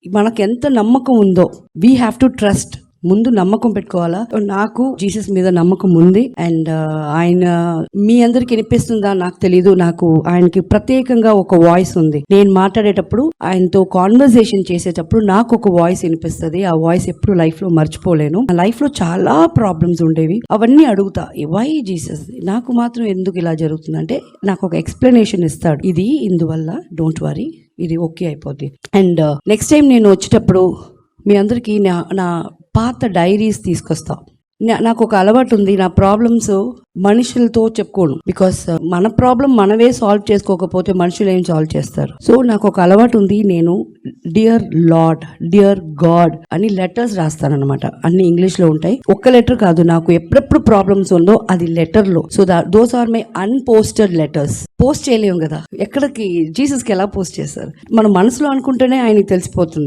మనకు ఎంత నమ్మకం ఉందో వీ హ్యావ్ టు ట్రస్ట్. ముందు నమ్మకం పెట్టుకోవాలా. నాకు జీసస్ మీద నమ్మకం ఉంది. అండ్ ఆయన మీ అందరికి వినిపిస్తుందా నాకు తెలీదు. నాకు ఆయనకి ప్రత్యేకంగా ఒక వాయిస్ ఉంది. నేను మాట్లాడేటప్పుడు ఆయనతో కాన్వర్సేషన్ చేసేటప్పుడు నాకు ఒక వాయిస్ వినిపిస్తుంది. ఆ వాయిస్ ఎప్పుడు లైఫ్ లో మర్చిపోలేను. నా లైఫ్ లో చాలా ప్రాబ్లమ్స్ ఉండేవి, అవన్నీ అడుగుతా, వై జీసస్ నాకు మాత్రం ఎందుకు ఇలా జరుగుతుందంటే నాకు ఒక ఎక్స్ప్లెనేషన్ ఇస్తాడు. ఇది ఇందువల్ల, డోంట్ వరీ, ఇది ఓకే అయిపోద్ది. అండ్ నెక్స్ట్ టైం నేను వచ్చేటప్పుడు మీ అందరికీ నా పాత డైరీస్ తీసుకొస్తా. నాకు ఒక అలవాటు ఉంది, నా ప్రాబ్లమ్స్ మనుషులతో చెప్పుకోను. బికాస్ మన ప్రాబ్లం మనమే సాల్వ్ చేసుకోకపోతే మనుషులు ఏం సాల్వ్ చేస్తారు. సో నాకు ఒక అలవాటు ఉంది, నేను డియర్ లార్డ్, డియర్ గాడ్ అని లెటర్స్ రాస్తానన్నమాట. అన్ని ఇంగ్లీష్ లో ఉంటాయి. ఒక్క లెటర్ కాదు, నాకు ఎప్పుడెప్పుడు ప్రాబ్లమ్స్ ఉందో అది లెటర్ లో. So those are my unposted letters. Post చేయలేము కదా, ఎక్కడికి జీసస్ కి ఎలా పోస్ట్ చేస్తారు? మన మనసులో అనుకుంటేనే ఆయనకి తెలిసిపోతుంది.